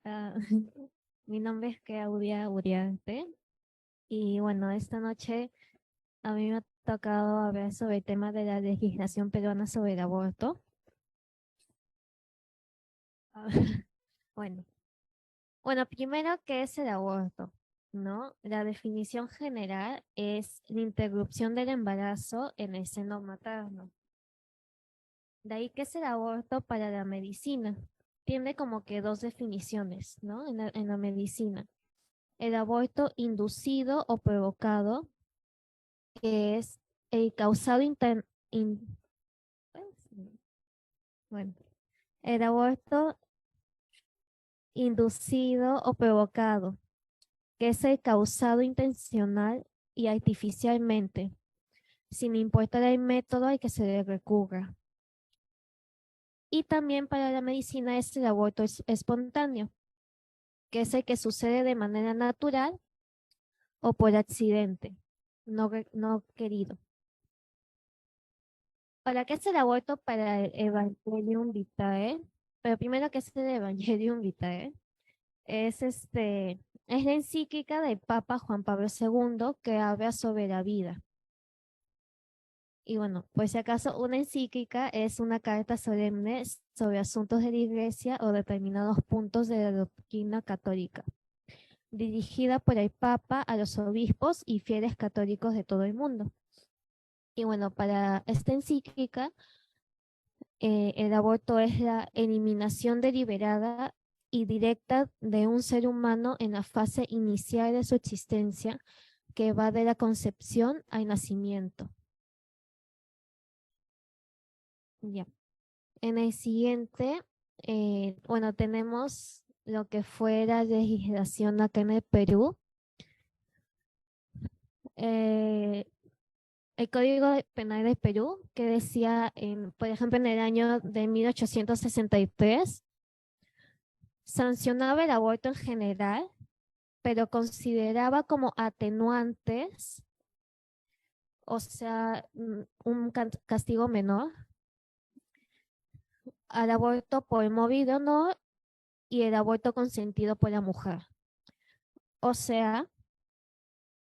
Ah, mi nombre es Claudia Uriarte y bueno, esta noche a mí me ha tocado hablar sobre el tema de la legislación peruana sobre el aborto. Ah, Bueno, bueno, primero, ¿qué es el aborto? ¿No? La definición general es la interrupción del embarazo en el seno materno. De ahí que es el aborto para la medicina. Tiene como que dos definiciones, ¿no? En la medicina. El aborto inducido o provocado, que es el causado pues, bueno, el aborto inducido o provocado, que es el causado intencional y artificialmente, sin importar el método al que se le recurra. Y también para la medicina es el aborto espontáneo, que es el que sucede de manera natural o por accidente, no querido. ¿Para qué es el aborto para el Evangelium Vitae? Pero primero, ¿qué es el Evangelium Vitae? Es la encíclica del Papa Juan Pablo II que habla sobre la vida. Y bueno, por si acaso, una encíclica es una carta solemne sobre asuntos de la Iglesia o determinados puntos de la doctrina católica, dirigida por el Papa a los obispos y fieles católicos de todo el mundo. Y bueno, para esta encíclica, el aborto es la eliminación deliberada y directa de un ser humano en la fase inicial de su existencia, que va de la concepción al nacimiento. Ya. En el siguiente, bueno, tenemos lo que fue la legislación acá en el Perú. Eh, el Código Penal del Perú, que decía, por ejemplo, en el año de 1863, sancionaba el aborto en general, pero consideraba como atenuantes, o sea, un castigo menor al aborto por movido no y el aborto consentido por la mujer. O sea,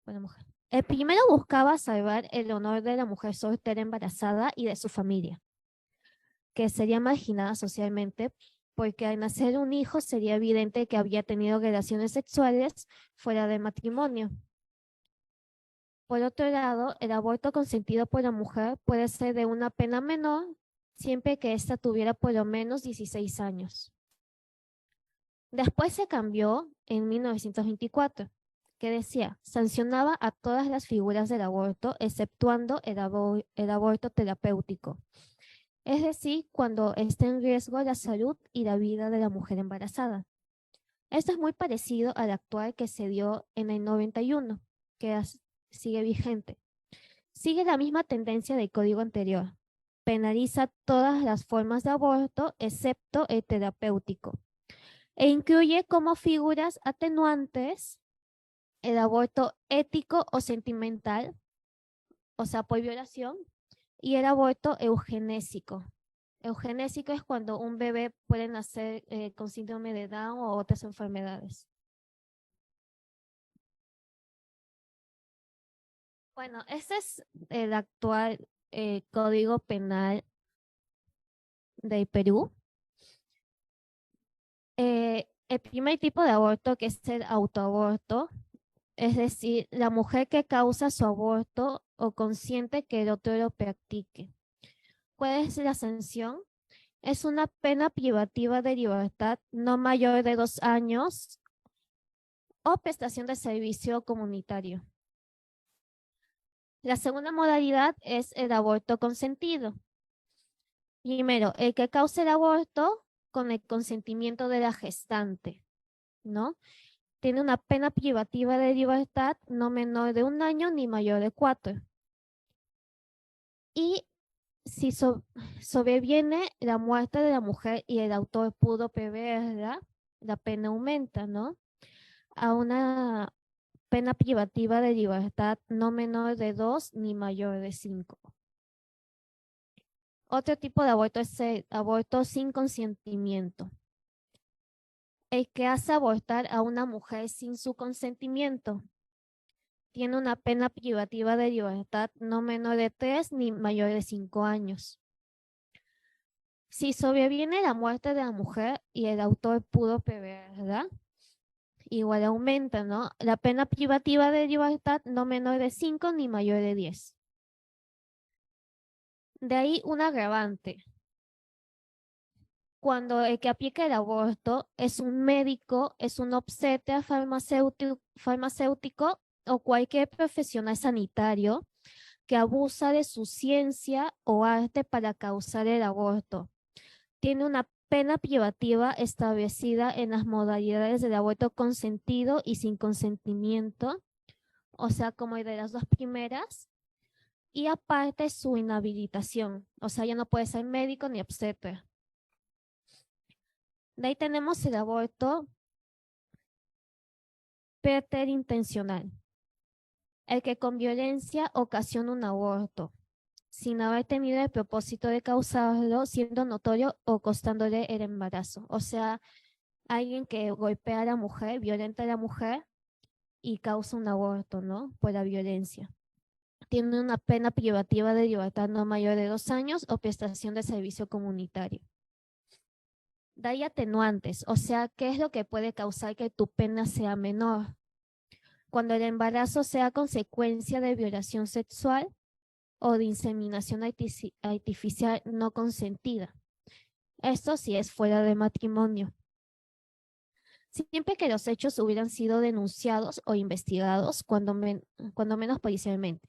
por la mujer. El primero buscaba salvar el honor de la mujer soltera embarazada y de su familia, que sería marginada socialmente porque al nacer un hijo sería evidente que había tenido relaciones sexuales fuera del matrimonio. Por otro lado, el aborto consentido por la mujer puede ser de una pena menor siempre que ésta tuviera por lo menos 16 años. Después se cambió en 1924, que decía, sancionaba a todas las figuras del aborto, exceptuando el aborto terapéutico, es decir, cuando está en riesgo la salud y la vida de la mujer embarazada. Esto es muy parecido al actual que se dio en el 91, que sigue vigente. Sigue la misma tendencia del código anterior. Penaliza todas las formas de aborto excepto el terapéutico e incluye como figuras atenuantes el aborto ético o sentimental, o sea, por violación, y el aborto eugenésico. Eugenésico es cuando un bebé puede nacer con síndrome de Down o otras enfermedades. Bueno, este es el actual Código Penal del Perú. El primer tipo de aborto, que es el autoaborto, es decir, la mujer que causa su aborto o consiente que el otro lo practique. ¿Cuál es la sanción? Es una pena privativa de libertad no mayor de 2 años o prestación de servicio comunitario. La segunda modalidad es el aborto consentido. Primero, el que cause el aborto con el consentimiento de la gestante, ¿no? Tiene una pena privativa de libertad no menor de 1 año ni mayor de 4. Y si sobreviene la muerte de la mujer y el autor pudo preverla, la pena aumenta, ¿no? A una pena privativa de libertad no menor de 2 ni mayor de 5. Otro tipo de aborto es el aborto sin consentimiento. El que hace abortar a una mujer sin su consentimiento tiene una pena privativa de libertad no menor de 3 ni mayor de 5 años. Si sobreviene la muerte de la mujer y el autor pudo prever, ¿verdad? Igual aumenta, ¿no? La pena privativa de libertad no menor de 5 ni mayor de 10. De ahí un agravante. Cuando el que aplica el aborto es un médico, es un obstetra farmacéutico o cualquier profesional sanitario que abusa de su ciencia o arte para causar el aborto. Tiene una pena privativa establecida en las modalidades del aborto consentido y sin consentimiento, o sea, como el de las dos primeras, y aparte su inhabilitación, o sea, ya no puede ser médico ni obstetra. De ahí tenemos el aborto preterintencional, el que con violencia ocasiona un aborto, sin haber tenido el propósito de causarlo, siendo notorio o costándole el embarazo. O sea, alguien que golpea a la mujer, violenta a la mujer y causa un aborto, ¿no? Por la violencia. Tiene una pena privativa de libertad no mayor de 2 años o prestación de servicio comunitario. De ahí atenuantes, o sea, ¿qué es lo que puede causar que tu pena sea menor? Cuando el embarazo sea consecuencia de violación sexual o de inseminación artificial no consentida. Esto sí es fuera de matrimonio. Siempre que los hechos hubieran sido denunciados o investigados, cuando menos policialmente.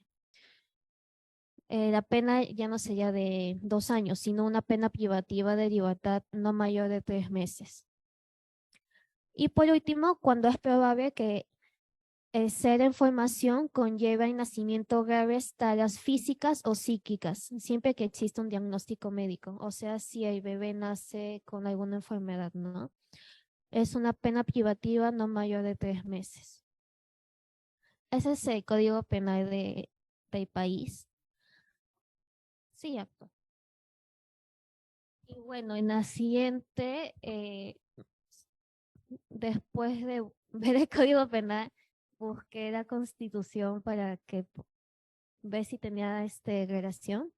La pena ya no sería de 2 años, sino una pena privativa de libertad no mayor de 3 meses. Y por último, cuando es probable que el ser en formación conlleva el nacimiento graves taras físicas o psíquicas, siempre que exista un diagnóstico médico. O sea, si el bebé nace con alguna enfermedad, ¿no? Es una pena privativa no mayor de 3 meses. Ese es el código penal del país. Sí, acto. Y bueno, en la siguiente, después de ver el código penal, busqué la constitución para que ver si tenía relación.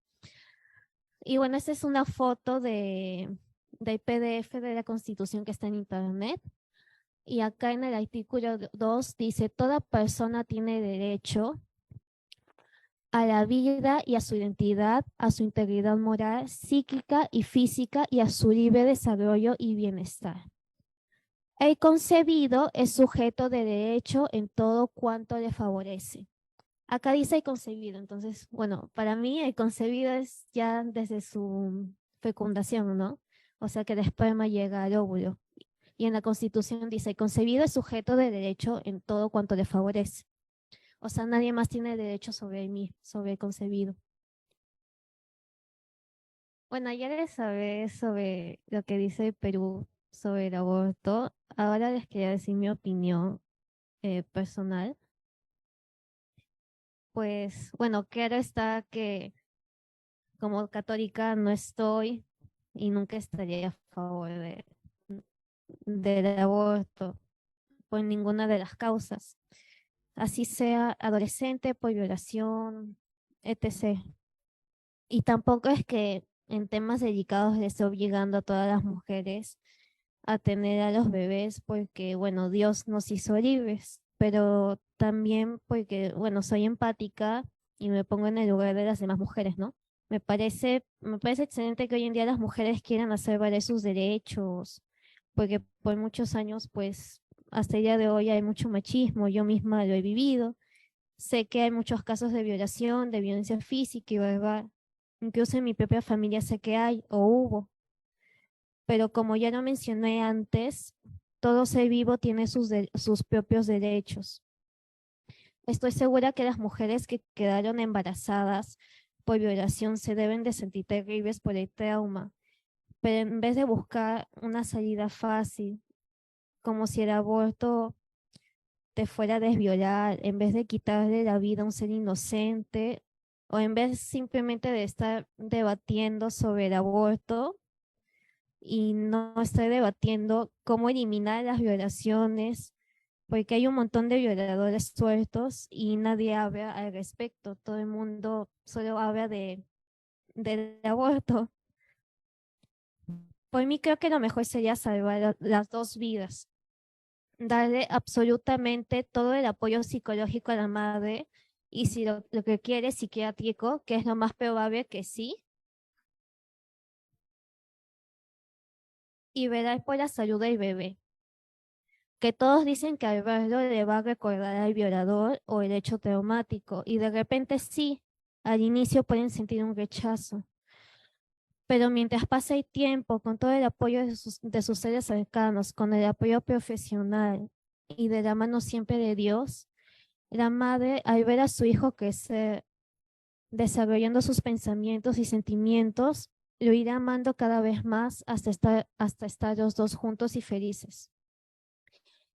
Y bueno, esta es una foto del PDF de la constitución que está en internet. Y acá en el artículo 2 dice, toda persona tiene derecho a la vida y a su identidad, a su integridad moral, psíquica y física y a su libre desarrollo y bienestar. El concebido es sujeto de derecho en todo cuanto le favorece. Acá dice el concebido, entonces, bueno, para mí el concebido es ya desde su fecundación, ¿no? O sea que el esperma llega al óvulo. Y en la Constitución dice, el concebido es sujeto de derecho en todo cuanto le favorece. O sea, nadie más tiene derecho sobre mí, sobre el concebido. Bueno, ya les sabré sobre lo que dice el Perú sobre el aborto. Ahora les quería decir mi opinión personal. Pues, bueno, claro está que como católica no estoy y nunca estaría a favor del aborto por ninguna de las causas, así sea adolescente por violación, etc. Y tampoco es que en temas delicados les esté obligando a todas las mujeres a tener a los bebés porque, bueno, Dios nos hizo libres, pero también porque, bueno, soy empática y me pongo en el lugar de las demás mujeres, ¿no? Me parece excelente que hoy en día las mujeres quieran hacer valer sus derechos, porque por muchos años, pues, hasta el día de hoy hay mucho machismo, yo misma lo he vivido. Sé que hay muchos casos de violación, de violencia física y verbal. Incluso en mi propia familia sé que hay o hubo. Pero como ya lo mencioné antes, todo ser vivo tiene sus propios derechos. Estoy segura que las mujeres que quedaron embarazadas por violación se deben de sentir terribles por el trauma, pero en vez de buscar una salida fácil, como si el aborto te fuera a desviolar, en vez de quitarle la vida a un ser inocente, o en vez simplemente de estar debatiendo sobre el aborto, y no estoy debatiendo cómo eliminar las violaciones, porque hay un montón de violadores sueltos y nadie habla al respecto. Todo el mundo solo habla del aborto. Por mí creo que lo mejor sería salvar las dos vidas, darle absolutamente todo el apoyo psicológico a la madre y si lo que quiere es psiquiátrico, que es lo más probable que sí, y velar por la salud del bebé, que todos dicen que al verlo le va a recordar al violador o el hecho traumático, y de repente sí, al inicio pueden sentir un rechazo, pero mientras pasa el tiempo, con todo el apoyo de sus seres cercanos, con el apoyo profesional y de la mano siempre de Dios, la madre, al ver a su hijo crecer, desarrollando sus pensamientos y sentimientos, lo irá amando cada vez más hasta estar los dos juntos y felices.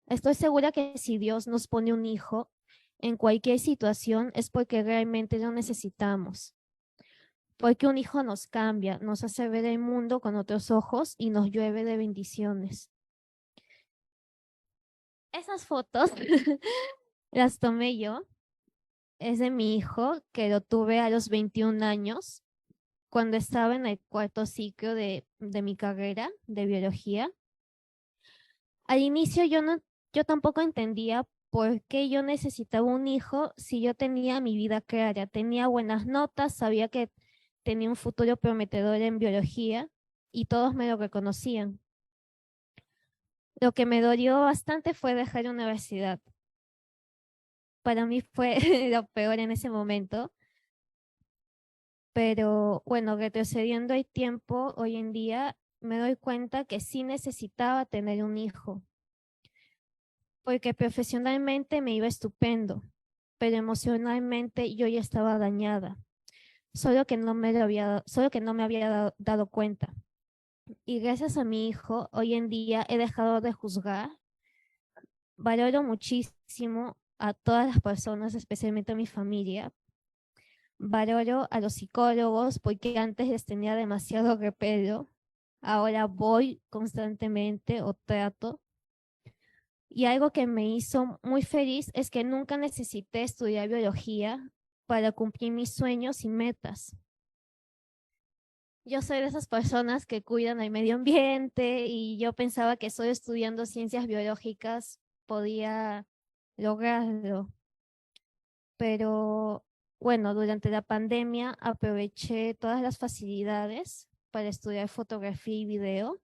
Estoy segura que si Dios nos pone un hijo en cualquier situación es porque realmente lo necesitamos. Porque un hijo nos cambia, nos hace ver el mundo con otros ojos y nos llueve de bendiciones. Esas fotos las tomé yo. Es de mi hijo, que lo tuve a los 21 años, cuando estaba en el cuarto ciclo de mi carrera de biología. Al inicio yo tampoco entendía por qué yo necesitaba un hijo si yo tenía mi vida clara, tenía buenas notas, sabía que tenía un futuro prometedor en biología y todos me lo reconocían. Lo que me dolió bastante fue dejar la universidad. Para mí fue lo peor en ese momento, pero bueno, retrocediendo el tiempo, hoy en día me doy cuenta que sí necesitaba tener un hijo, porque profesionalmente me iba estupendo, pero emocionalmente yo ya estaba dañada, solo que no me había dado cuenta. Y gracias a mi hijo, hoy en día he dejado de juzgar, valoro muchísimo a todas las personas, especialmente a mi familia. Valoro a los psicólogos porque antes les tenía demasiado repelo. Ahora voy constantemente o trato. Y algo que me hizo muy feliz es que nunca necesité estudiar biología para cumplir mis sueños y metas. Yo soy de esas personas que cuidan el medio ambiente y yo pensaba que solo estudiando ciencias biológicas podía lograrlo. Pero bueno, durante la pandemia aproveché todas las facilidades para estudiar fotografía y video.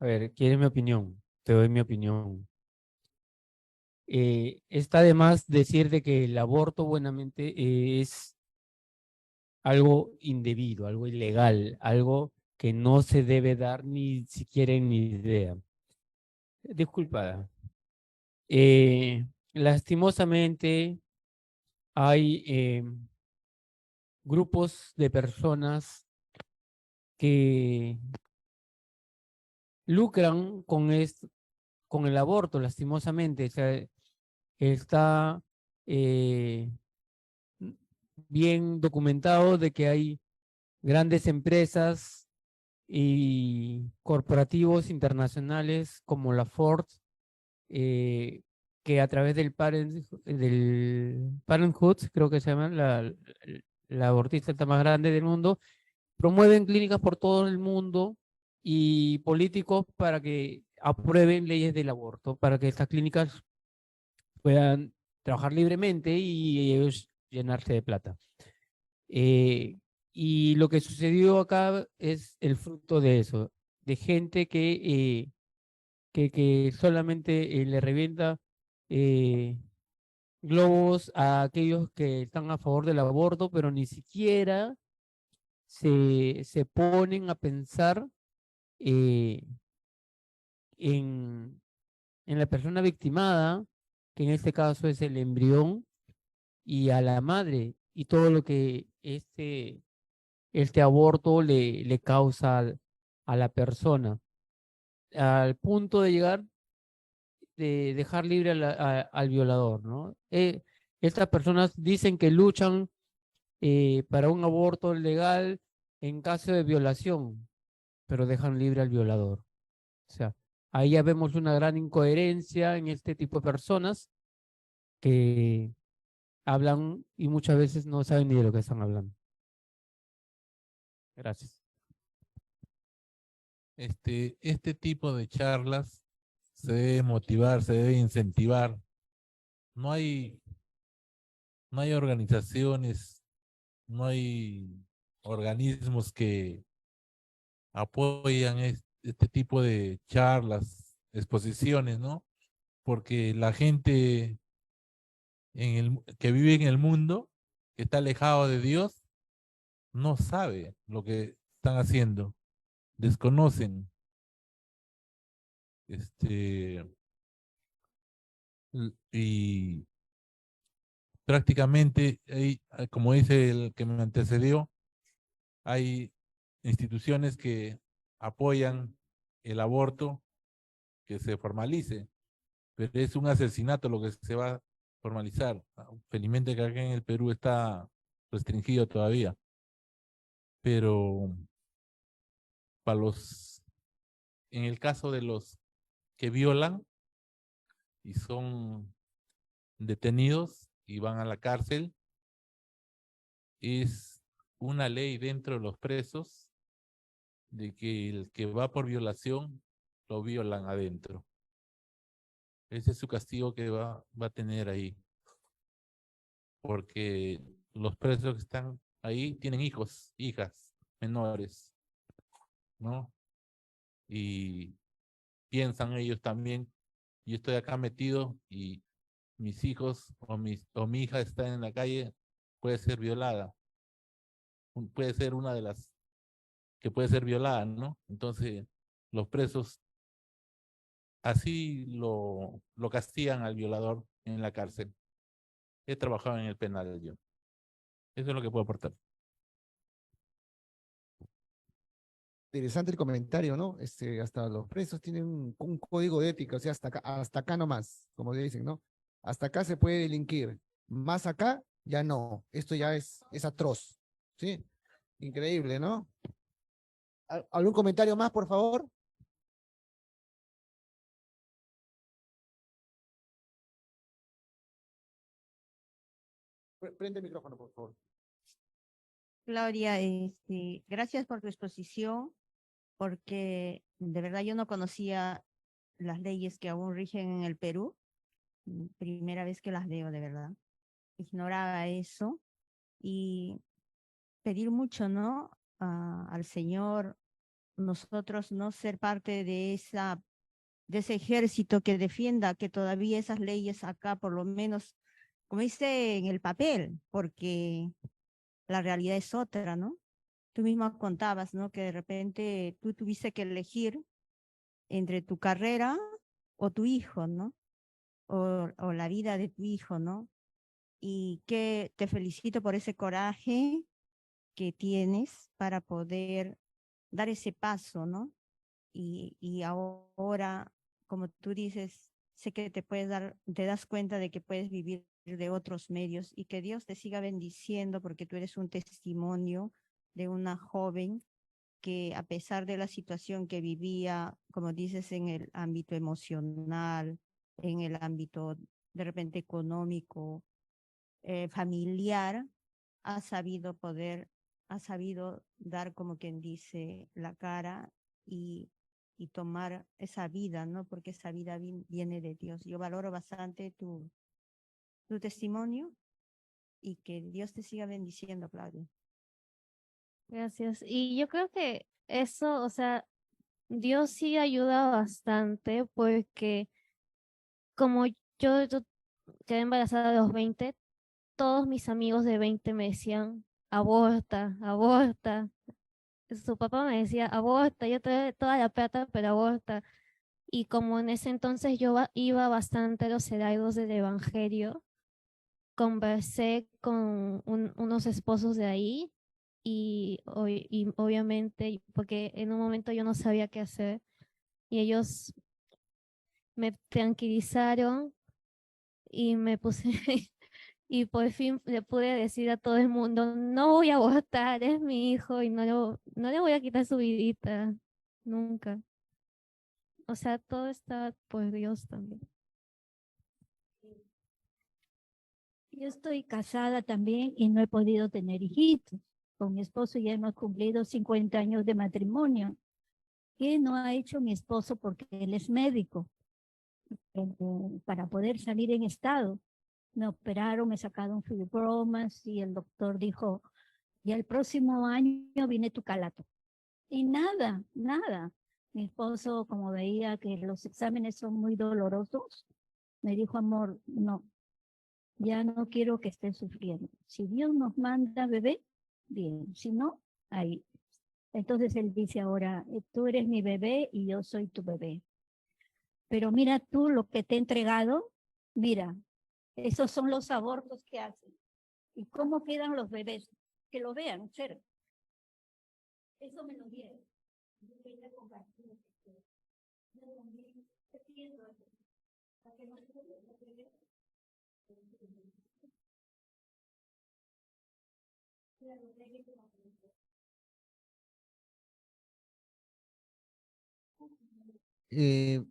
A ver, ¿quieres mi opinión? Te doy mi opinión. Está de más decir de que el aborto buenamente es algo indebido, algo ilegal, algo que no se debe dar ni siquiera en ni idea. Disculpada. Lastimosamente hay grupos de personas que lucran con el aborto, lastimosamente. O sea, está eh, bien documentado de que hay grandes empresas y corporativos internacionales como la Ford, eh, que a través del Parenthood, creo que se llama, la abortista más grande del mundo, promueven clínicas por todo el mundo y políticos para que aprueben leyes del aborto, para que estas clínicas puedan trabajar libremente y ellos llenarse de plata. Eh, y lo que sucedió acá es el fruto de eso, de gente que solamente le revienta eh, globos a aquellos que están a favor del aborto, pero ni siquiera se ponen a pensar eh, en, en la persona victimada, que en este caso es el embrión, y a la madre, y todo lo que este aborto le causa a la persona, al punto de llegar de dejar libre al violador, ¿no? Estas personas dicen que luchan para un aborto legal en caso de violación, pero dejan libre al violador. O sea, ahí ya vemos una gran incoherencia en este tipo de personas que hablan y muchas veces no saben ni de lo que están hablando. Gracias. Este tipo de charlas se debe motivar, se debe incentivar. No hay, no hay organizaciones, no hay organismos que apoyan este tipo de charlas, exposiciones, ¿no? Porque la gente que vive en el mundo, que está alejado de Dios, no sabe lo que están haciendo, desconocen. Este, y prácticamente, como dice el que me antecedió, hay instituciones que apoyan el aborto, que se formalice, pero es un asesinato lo que se va a formalizar. Felizmente que acá en el Perú está restringido todavía, pero para en el caso de los que violan y son detenidos y van a la cárcel, es una ley dentro de los presos de que el que va por violación lo violan adentro. Ese es su castigo que va a tener ahí, porque los presos que están ahí tienen hijos, hijas menores, ¿no? Y piensan ellos también, yo estoy acá metido y mis hijos o mi hija está en la calle, puede ser violada, puede ser una de las que puede ser violada, ¿no? Entonces, los presos así lo castigan al violador en la cárcel. He trabajado en el penal yo. Eso es lo que puedo aportar. Interesante el comentario, ¿no? Hasta los presos tienen un código de ética, o sea, hasta acá nomás, como dicen, ¿no? Hasta acá se puede delinquir, más acá ya no, esto ya es atroz, ¿sí? Increíble, ¿no? ¿Algún comentario más, por favor? Prende el micrófono, por favor. Gloria, gracias por tu exposición, porque de verdad yo no conocía las leyes que aún rigen en el Perú. Primera vez que las leo, de verdad. Ignoraba eso y pedir mucho, ¿no? Al Señor nosotros no ser parte de ese ejército que defienda que todavía esas leyes acá, por lo menos, como dice en el papel, porque la realidad es otra, ¿no? Tú misma contabas, ¿no? Que de repente tú tuviste que elegir entre tu carrera o tu hijo, ¿no? O la vida de tu hijo, ¿no? Y que te felicito por ese coraje que tienes para poder dar ese paso, ¿no? Y ahora, como tú dices, sé que te das cuenta de que puedes vivir de otros medios y que Dios te siga bendiciendo porque tú eres un testimonio de una joven que a pesar de la situación que vivía, como dices, en el ámbito emocional, en el ámbito de repente económico, familiar, ha sabido dar como quien dice la cara y, y tomar esa vida, ¿no? Porque esa vida viene de Dios. Yo valoro bastante tu testimonio y que Dios te siga bendiciendo, Claudia. Gracias. Y yo creo que eso, o sea, Dios sí ayuda bastante porque como yo quedé embarazada a los 20, todos mis amigos de 20 me decían, aborta, aborta. Su papá me decía, aborta, yo te doy toda la plata, pero aborta. Y como en ese entonces yo iba bastante a los heraldos del Evangelio, conversé con unos esposos de ahí y obviamente, porque en un momento yo no sabía qué hacer, y ellos me tranquilizaron y me puse, y por fin le pude decir a todo el mundo, no voy a abortar, es mi hijo y no le voy a quitar su vidita, nunca. O sea, todo está por Dios también. Yo estoy casada también y no he podido tener hijitos. Con mi esposo ya hemos cumplido 50 años de matrimonio. ¿Qué no ha hecho mi esposo porque él es médico? Para poder salir en estado. Me operaron, me sacaron fibromas y el doctor dijo, ya el próximo año viene tu calato. Y nada, nada. Mi esposo, como veía que los exámenes son muy dolorosos, me dijo, amor, no, ya no quiero que estés sufriendo. Si Dios nos manda bebé, bien. Si no, ahí. Entonces él dice ahora, tú eres mi bebé y yo soy tu bebé. Pero mira tú lo que te he entregado, mira, esos son los abortos que hacen. ¿Y cómo quedan los bebés? Que lo vean, cerca. Eso me lo dieron. Yo quería compartir esto. Yo también te pido para que no se lo bebés.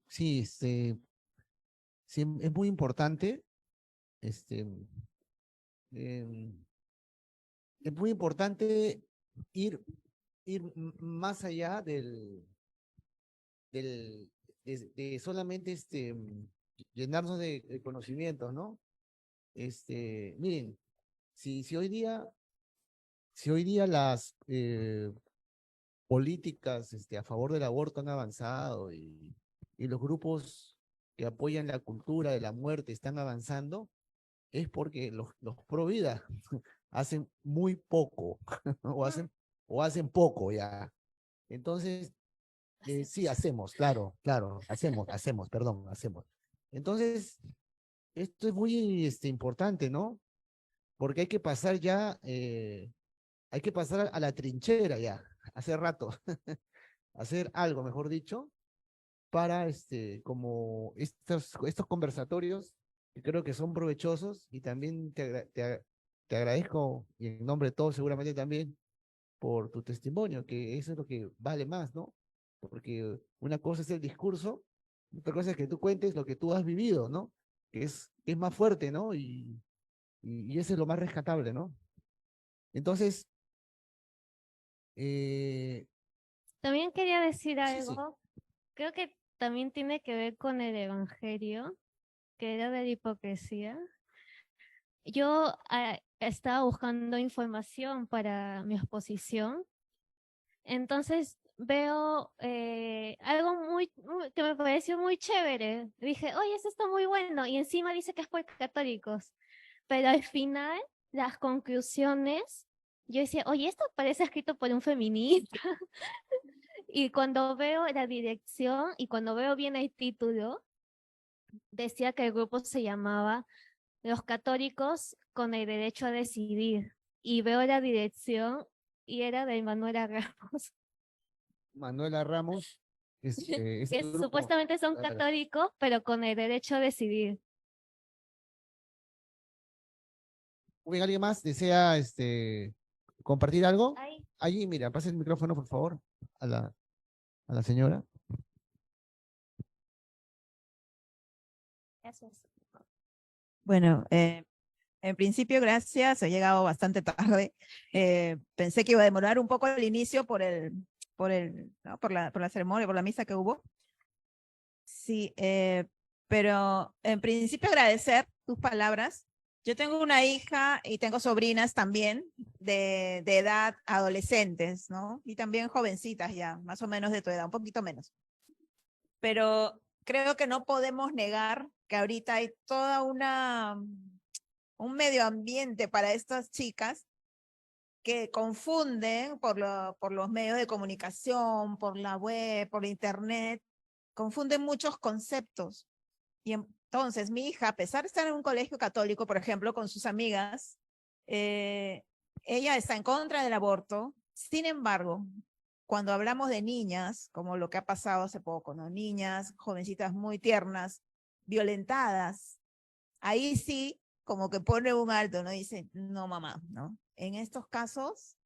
Sí, sí, es muy importante, em, es muy importante ir, más allá de solamente llenarnos de conocimientos, ¿no? Miren, si hoy día, las políticas a favor del aborto han avanzado y los grupos que apoyan la cultura de la muerte están avanzando, es porque los pro vida hacen muy poco o hacen poco ya. Entonces, sí, hacemos, claro, claro, perdón, hacemos. Entonces, esto es muy importante, ¿no? Porque hay que pasar a la trinchera ya, hace rato, hacer algo, mejor dicho, para como estos conversatorios, que creo que son provechosos, y también te agradezco, y en nombre de todos seguramente también, por tu testimonio, que eso es lo que vale más, ¿no? Porque una cosa es el discurso, otra cosa es que tú cuentes lo que tú has vivido, ¿no? Que es más fuerte, ¿no? Y eso es lo más rescatable, ¿no? Entonces, eh, También quería decir sí, sí. algo, creo que también tiene que ver con el Evangelio, que era de la hipocresía. Yo estaba buscando información para mi exposición. Entonces veo algo que me pareció muy chévere. Dije, oye, esto está muy bueno. Y encima dice que es por católicos. Pero al final, las conclusiones, yo decía, oye, esto parece escrito por un feminista. Y cuando veo la dirección y cuando veo bien el título, decía que el grupo se llamaba Los Católicos con el Derecho a Decidir. Y veo la dirección y era de Manuela Ramos, Manuela Ramos, este que grupo. supuestamente son Claro. católicos, pero con el derecho a decidir. Muy bien, ¿alguien más desea compartir algo? Ay, Allí, mira, pase el micrófono, por favor, a la señora. gracias. Bueno, en principio, gracias. He llegado bastante tarde. Pensé que iba a demorar un poco al inicio ¿no? por la ceremonia, por la misa que hubo. Sí, pero en principio agradecer tus palabras. Yo tengo una hija y tengo sobrinas también de edad adolescentes, ¿no? Y también jovencitas ya, más o menos de tu edad, un poquito menos. Pero creo que no podemos negar que ahorita hay toda un medio ambiente para estas chicas que confunden por los medios de comunicación, por la web, por internet, confunden muchos conceptos. Y entonces mi hija, a pesar de estar en un colegio católico, por ejemplo, con sus amigas, ella está en contra del aborto. Sin embargo, cuando hablamos de niñas, como lo que ha pasado hace poco, ¿no? Niñas, jovencitas muy tiernas, violentadas, ahí sí, como que pone un alto, ¿no? Dice, no, mamá, ¿no? En estos casos,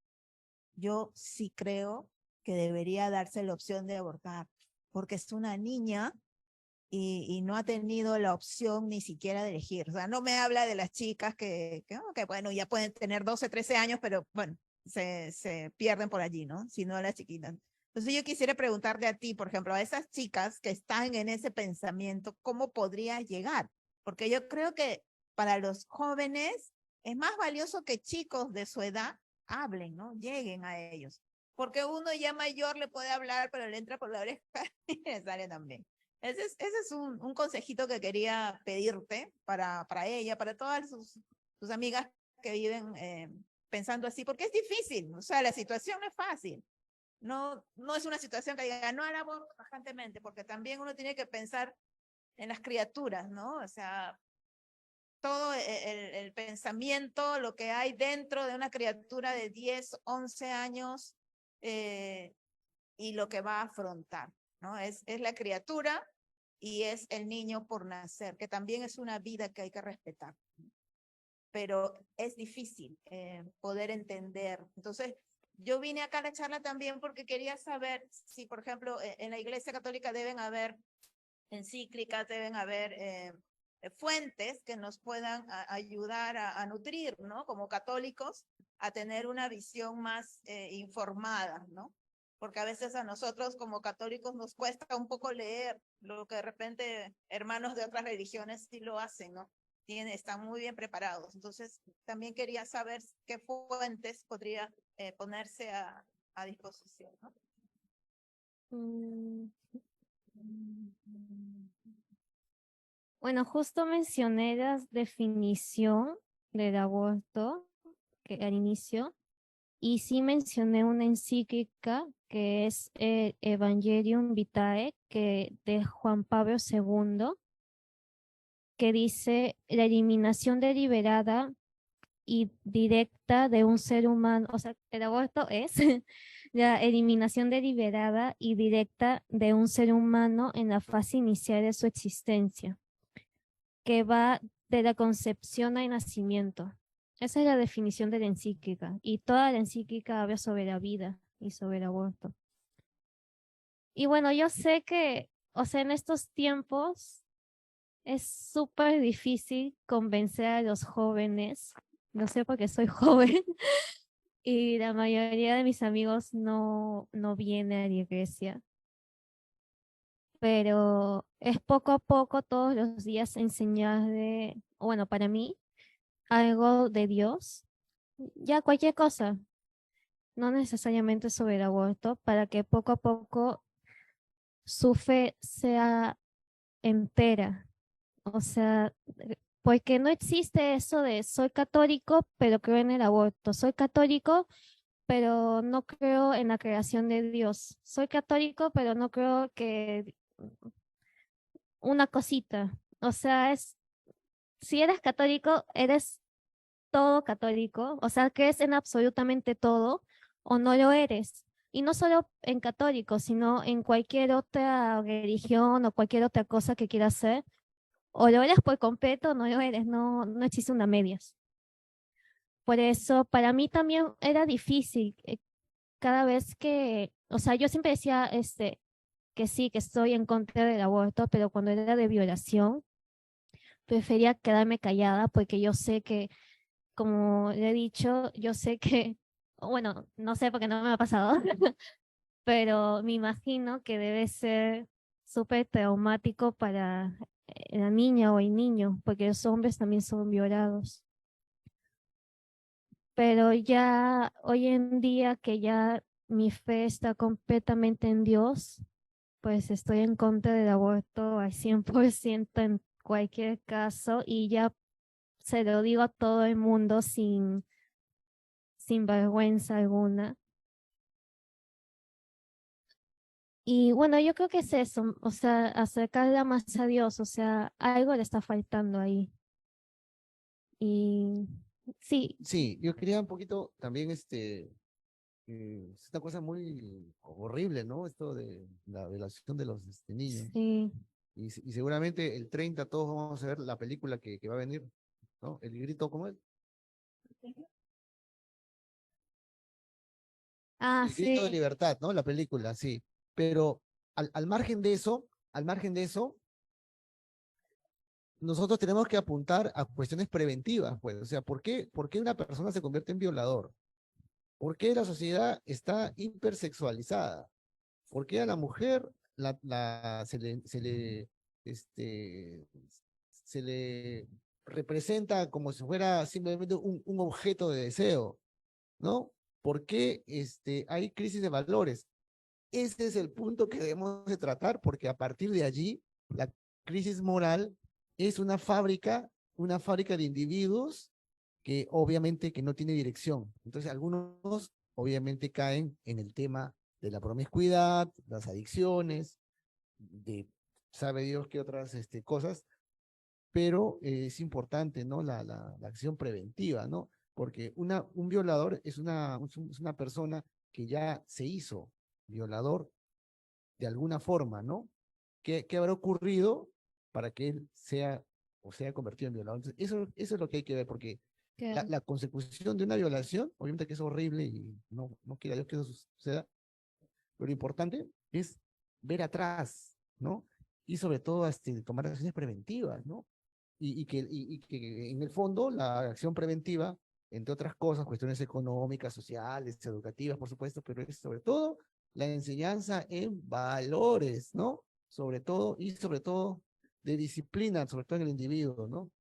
yo sí creo que debería darse la opción de abortar, porque es una niña y no ha tenido la opción ni siquiera de elegir. O sea, no me habla de las chicas que bueno, ya pueden tener 12, 13 años, pero bueno, se pierden por allí, ¿no? Sino a las chiquitas. Entonces yo quisiera preguntarte a ti, por ejemplo, a esas chicas que están en ese pensamiento, ¿cómo podrías llegar? Porque yo creo que para los jóvenes es más valioso que chicos de su edad hablen, ¿no? Lleguen a ellos. Porque uno ya mayor le puede hablar, pero le entra por la oreja y le sale también. Ese es un consejito que quería pedirte para ella, para todas sus amigas que viven pensando así, porque es difícil, o sea, la situación no es fácil. No es una situación que diga, no al aborto tajantemente, porque también uno tiene que pensar en las criaturas, ¿no? O sea, todo el pensamiento, lo que hay dentro de una criatura de 10, 11 años y lo que va a afrontar, ¿no? Es la criatura y es el niño por nacer, que también es una vida que hay que respetar. Pero es difícil poder entender. Entonces, yo vine acá a la charla también porque quería saber si, por ejemplo, en la Iglesia Católica deben haber encíclicas, deben haber fuentes que nos puedan ayudar a nutrir, ¿no? Como católicos, a tener una visión más informada, ¿no? Porque a veces a nosotros como católicos nos cuesta un poco leer lo que de repente hermanos de otras religiones sí lo hacen, ¿no? Están muy bien preparados. Entonces, también quería saber qué fuentes podría ponerse a disposición, ¿no? Bueno, justo mencioné la definición del aborto que al inicio, y sí mencioné una encíclica que es el Evangelium Vitae de Juan Pablo II, que dice la eliminación deliberada y directa de un ser humano, o sea, el aborto es la eliminación deliberada y directa de un ser humano en la fase inicial de su existencia, que va de la concepción al nacimiento. Esa es la definición de la encíclica, y toda la encíclica habla sobre la vida y sobre el aborto. Y bueno, yo sé que, o sea, en estos tiempos es súper difícil convencer a los jóvenes, no sé porque soy joven, y la mayoría de mis amigos no viene a la iglesia. Pero es poco a poco, todos los días enseñar bueno, para mí, algo de Dios, ya cualquier cosa. no necesariamente sobre el aborto, para que poco a poco su fe sea entera. O sea, porque no existe eso de soy católico, pero creo en el aborto. Soy católico, pero no creo en la creación de Dios. Soy católico, pero no creo que una cosita. O sea, si eres católico, eres todo católico, o sea, crees en absolutamente todo o no lo eres. Y no solo en católico, sino en cualquier otra religión o cualquier otra cosa que quieras hacer. O lo eres por completo o no lo eres, no existe una medias. Por eso, para mí también era difícil cada vez o sea, yo siempre decía que sí, que estoy en contra del aborto, pero cuando era de violación, prefería quedarme callada porque yo sé que, como le he dicho, yo sé que, bueno, no sé porque no me ha pasado, pero me imagino que debe ser súper traumático para la niña o el niño, porque los hombres también son violados. Pero ya hoy en día que ya mi fe está completamente en Dios, pues estoy en contra del aborto al 100% en cualquier caso y ya se lo digo a todo el mundo sin vergüenza alguna. Y bueno, yo creo que es eso, o sea, acercarla más a Dios, o sea, algo le está faltando ahí. Y sí, Sí, yo quería un poquito también, es una cosa muy horrible, ¿no? Esto de la violación de los niños. sí. Y seguramente el 30 todos vamos a ver la película que va a venir, ¿no? El grito, ¿cómo es? Ah, El grito de sí. libertad, ¿no? La película, sí. Pero al margen de eso, nosotros tenemos que apuntar a cuestiones preventivas, pues. O sea, por qué una persona se convierte en violador? ¿Por qué la sociedad está hipersexualizada? ¿Por qué a la mujer este, se le representa como si fuera simplemente un objeto de deseo, ¿no? ¿Por qué hay crisis de valores? Ese es el punto que debemos de tratar, porque a partir de allí, la crisis moral es una fábrica de individuos que obviamente que no tiene dirección. Entonces, algunos obviamente caen en el tema de la promiscuidad, las adicciones, de sabe Dios qué otras cosas, pero es importante, ¿no? La acción preventiva, ¿no? Porque un violador es una persona que ya se hizo violador de alguna forma, ¿no? ¿Qué habrá ocurrido para que él sea o sea convertido en violador? Entonces, eso es lo que hay que ver, porque Claro. la consecución de una violación, obviamente que es horrible y no quiera Dios que eso suceda, pero lo importante es ver atrás, ¿no? Y sobre todo tomar acciones preventivas, ¿no? Y que en el fondo la acción preventiva, entre otras cosas, cuestiones económicas, sociales, educativas, por supuesto, pero es sobre todo la enseñanza en valores, ¿no? Sobre todo de disciplina, sobre todo en el individuo, ¿no?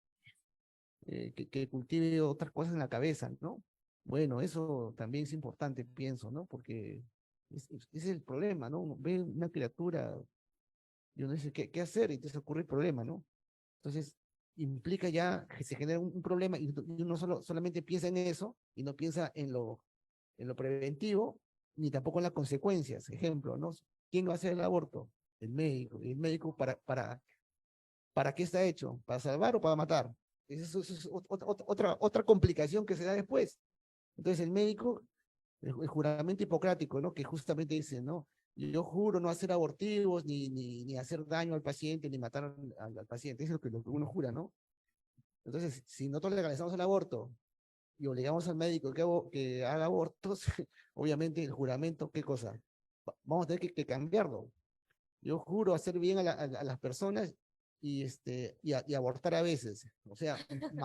Que cultive otras cosas en la cabeza, ¿no? Bueno, eso también es importante, pienso, ¿no? Porque ese es el problema, ¿no? Uno ve una criatura y uno dice, ¿qué hacer? Y entonces ocurre el problema, ¿no? Entonces, implica ya que se genera un problema y uno solamente piensa en eso y no piensa en lo preventivo, ni tampoco en las consecuencias. Ejemplo, ¿no? ¿Quién va a hacer el aborto? El médico. ¿Y el médico para qué está hecho? ¿Para salvar o para matar? Eso es otra complicación que se da después. Entonces, el médico, el juramento hipocrático, ¿no? Que justamente dice, ¿no? Yo juro no hacer abortivos, ni hacer daño al paciente, ni matar al paciente. Eso es lo que uno jura, ¿no? Entonces, si nosotros legalizamos el aborto y obligamos al médico que haga abortos, obviamente el juramento, ¿qué cosa? Vamos a tener que cambiarlo. Yo juro hacer bien a las personas y abortar a veces. O sea,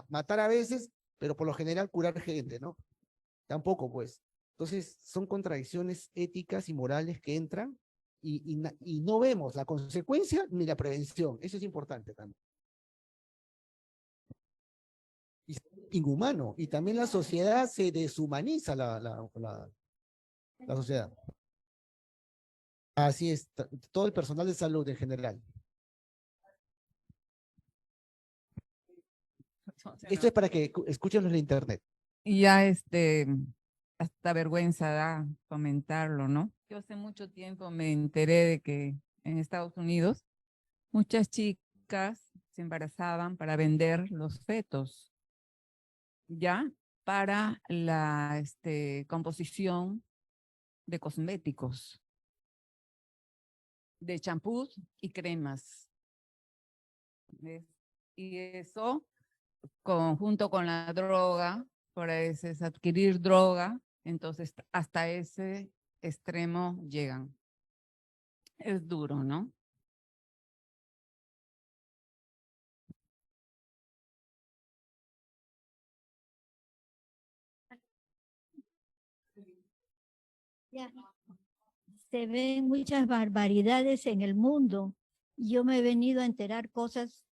matar a veces, pero por lo general curar gente, ¿no? Tampoco, pues. Entonces, son contradicciones éticas y morales que entran y no vemos la consecuencia ni la prevención. Eso es importante también. Y inhumano. Y también la sociedad se deshumaniza la sociedad. Así es, todo el personal de salud en general. Esto es para que escuchen los de internet. Y ya hasta vergüenza da comentarlo, ¿no? Yo hace mucho tiempo me enteré de que en Estados Unidos muchas chicas se embarazaban para vender los fetos, ya para la composición de cosméticos, de champús y cremas. ¿Ves? Y eso, junto con la droga, por eso es adquirir droga, entonces hasta ese extremo llegan. Es duro, ¿no? Ya. Se ven muchas barbaridades en el mundo. Yo me he venido a enterar cosas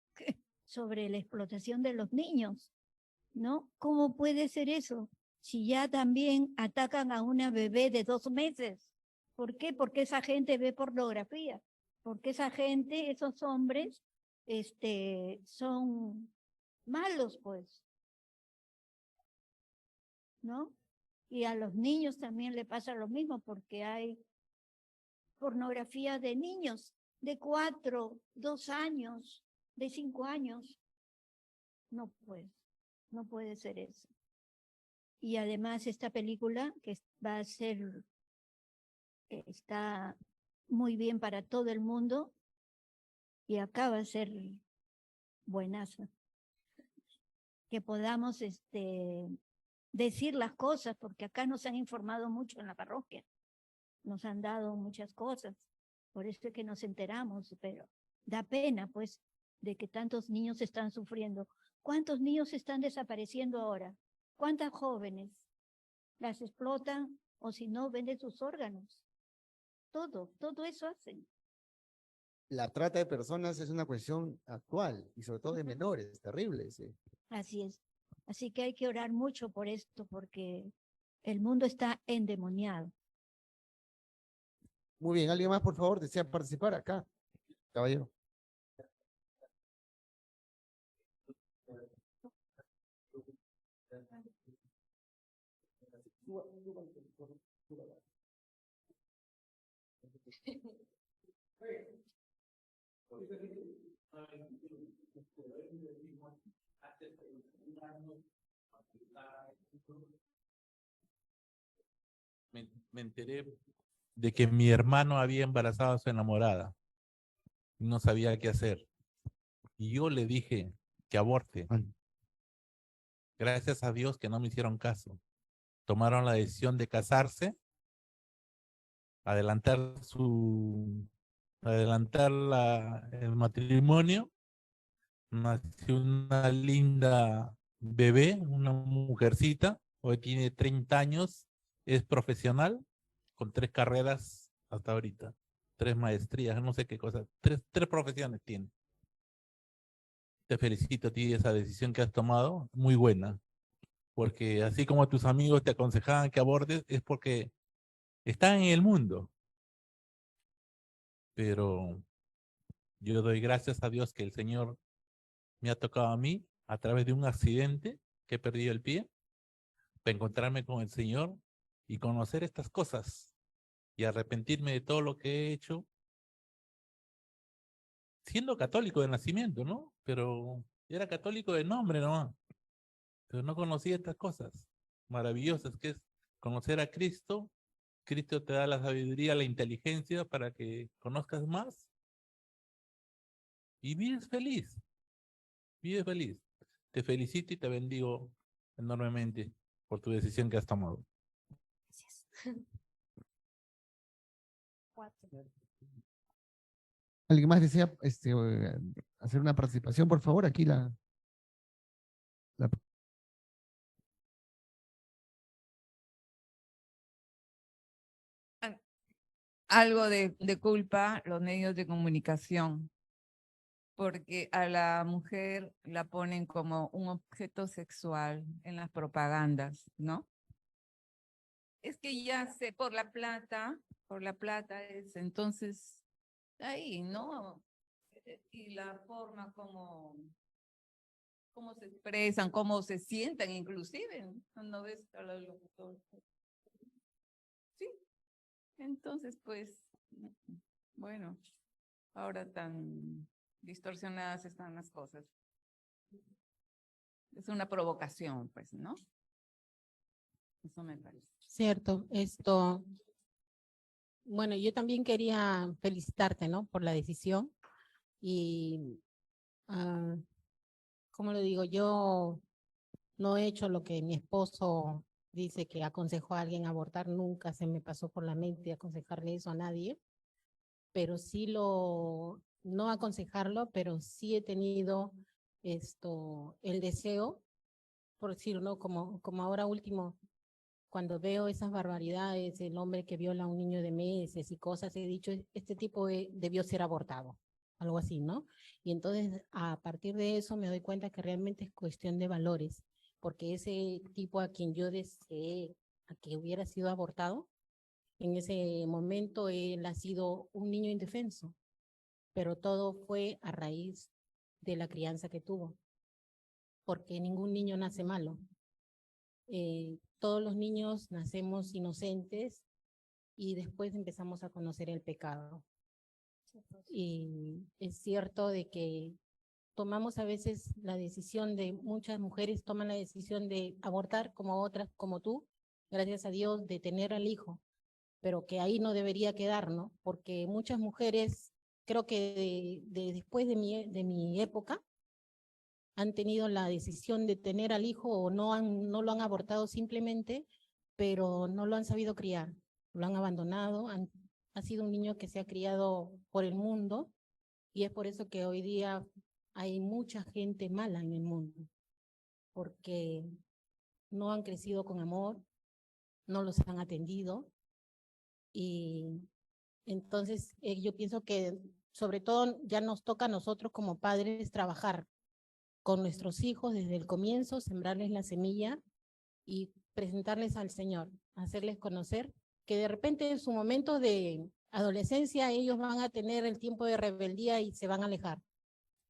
sobre la explotación de los niños, ¿no? ¿Cómo puede ser eso? Si ya también atacan a una bebé de 2 meses. ¿Por qué? Porque esa gente ve pornografía. Porque esa gente, esos hombres, son malos, pues, ¿no? Y a los niños también le pasa lo mismo porque hay pornografía de niños de 4, 2 años, de 5 años. No puede ser eso. Y además esta película que va a ser, está muy bien para todo el mundo y acá va a ser buenaza. Que podamos decir las cosas, porque acá nos han informado mucho en la parroquia. Nos han dado muchas cosas, por eso es que nos enteramos, pero da pena, pues, de que tantos niños están sufriendo. ¿Cuántos niños están desapareciendo ahora? ¿Cuántas jóvenes las explotan o si no, venden sus órganos? Todo eso hacen. La trata de personas es una cuestión actual y sobre todo de menores, terrible. Sí. Así es. Así que hay que orar mucho por esto, porque el mundo está endemoniado. Muy bien, ¿alguien más, por favor, desea participar acá? Caballero. Me enteré de que mi hermano había embarazado a su enamorada y no sabía qué hacer. Y yo le dije que aborte. Gracias a Dios que no me hicieron caso. Tomaron la decisión de casarse, adelantar el matrimonio. Nació una linda bebé, una mujercita, hoy tiene 30 años, es profesional, con 3 carreras hasta ahorita, 3 maestrías, no sé qué cosa, 3 profesiones tiene. Te felicito a ti esa decisión que has tomado, muy buena, porque así como tus amigos te aconsejaban que abortes, es porque están en el mundo. Pero yo doy gracias a Dios que el Señor me ha tocado a mí a través de un accidente que he perdido el pie, para encontrarme con el Señor y conocer estas cosas y arrepentirme de todo lo que he hecho, siendo católico de nacimiento, ¿no? Pero era católico de nombre, ¿no? Pero no conocía estas cosas maravillosas que es conocer a Cristo. Cristo te da la sabiduría, la inteligencia para que conozcas más y vives feliz. Vive feliz. Te felicito y te bendigo enormemente por tu decisión que has tomado. Gracias. ¿Alguien más desea hacer una participación, por favor? Aquí la... Algo de culpa los medios de comunicación, porque a la mujer la ponen como un objeto sexual en las propagandas, ¿no? es que ya sé, por la plata es, entonces, ahí, ¿no? Y la forma cómo se expresan, cómo se sientan, inclusive, ¿no ves a los locutores? Sí, entonces, pues, bueno, ahora tan distorsionadas están las cosas. Es una provocación, pues, ¿no? Eso me parece. Cierto, bueno, yo también quería felicitarte, ¿no? Por la decisión y, ¿cómo lo digo? Yo no he hecho lo que mi esposo dice que aconsejó a alguien a abortar, nunca se me pasó por la mente aconsejarle eso a nadie, pero sí no aconsejarlo, pero sí he tenido el deseo, por decirlo, ¿no? Como ahora último, cuando veo esas barbaridades, el hombre que viola a un niño de meses y cosas, he dicho, este tipo debió ser abortado, algo así, ¿no? Y entonces, a partir de eso, me doy cuenta que realmente es cuestión de valores, porque ese tipo a quien yo deseé a que hubiera sido abortado, en ese momento él ha sido un niño indefenso, pero todo fue a raíz de la crianza que tuvo, porque ningún niño nace malo. Todos los niños nacemos inocentes y después empezamos a conocer el pecado. Y es cierto de que tomamos a veces la decisión muchas mujeres toman la decisión de abortar, como otras, como tú, gracias a Dios, de tener al hijo, pero que ahí no debería quedar, ¿no? Porque muchas mujeres, creo que después de mi época, han tenido la decisión de tener al hijo o no lo han abortado simplemente, pero no lo han sabido criar, lo han abandonado, ha sido un niño que se ha criado por el mundo y es por eso que hoy día hay mucha gente mala en el mundo, porque no han crecido con amor, no los han atendido y entonces yo pienso que sobre todo ya nos toca a nosotros como padres trabajar con nuestros hijos desde el comienzo, sembrarles la semilla y presentarles al Señor, hacerles conocer que de repente en su momento de adolescencia ellos van a tener el tiempo de rebeldía y se van a alejar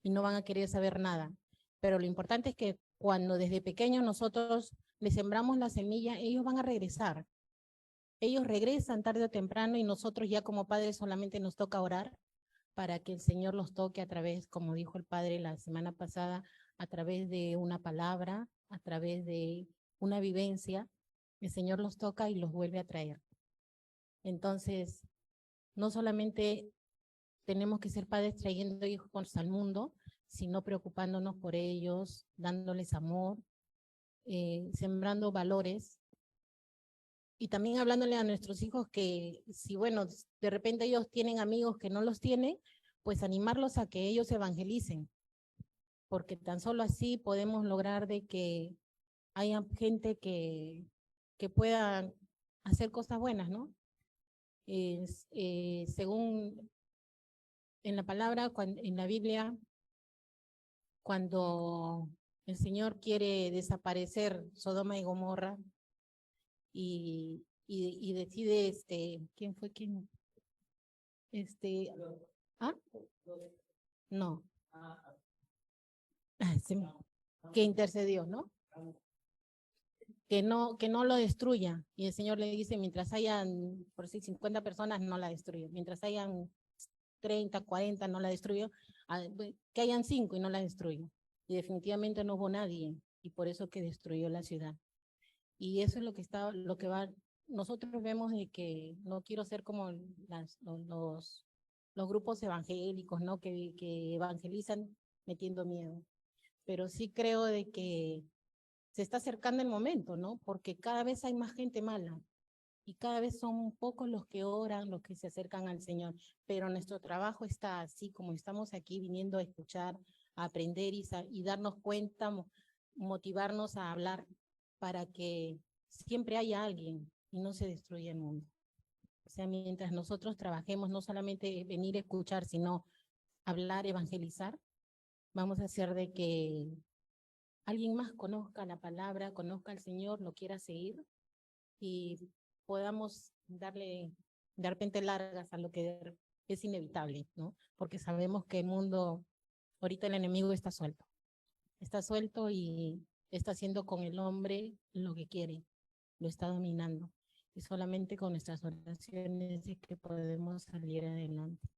y no van a querer saber nada. Pero lo importante es que cuando desde pequeños nosotros les sembramos la semilla, ellos van a regresar. Ellos regresan tarde o temprano y nosotros ya como padres solamente nos toca orar para que el Señor los toque a través, como dijo el Padre la semana pasada, a través de una palabra, a través de una vivencia, el Señor los toca y los vuelve a traer. Entonces, no solamente tenemos que ser padres trayendo hijos al mundo, sino preocupándonos por ellos, dándoles amor, sembrando valores y también hablándole a nuestros hijos que si, bueno, de repente ellos tienen amigos que no los tienen, pues animarlos a que ellos evangelicen, porque tan solo así podemos lograr de que haya gente que pueda hacer cosas buenas, ¿no? Según en la palabra, en la Biblia, cuando el Señor quiere desaparecer Sodoma y Gomorra y decide, ¿quién fue quién? ¿Ah? No. Que intercedió, ¿no? Que no lo destruya. Y el Señor le dice, mientras hayan, por decir, 50 personas, no la destruyo. Mientras hayan 30, 40, no la destruyo. Que hayan 5 y no la destruyo. Y definitivamente no hubo nadie. Y por eso que destruyó la ciudad. Y eso es lo que va. Nosotros vemos de que no quiero ser como los grupos evangélicos, ¿no? Que evangelizan metiendo miedo. Pero sí creo de que se está acercando el momento, ¿no? Porque cada vez hay más gente mala y cada vez son pocos los que oran, los que se acercan al Señor. Pero nuestro trabajo está así, como estamos aquí viniendo a escuchar, a aprender y darnos cuenta, motivarnos a hablar para que siempre haya alguien y no se destruya el mundo. O sea, mientras nosotros trabajemos, no solamente venir a escuchar, sino hablar, evangelizar, vamos a hacer de que alguien más conozca la palabra, conozca al Señor, lo quiera seguir y podamos dar repente largas a lo que es inevitable, ¿no? Porque sabemos que el mundo, ahorita el enemigo está suelto y está haciendo con el hombre lo que quiere, lo está dominando. Y solamente con nuestras oraciones es que podemos salir adelante.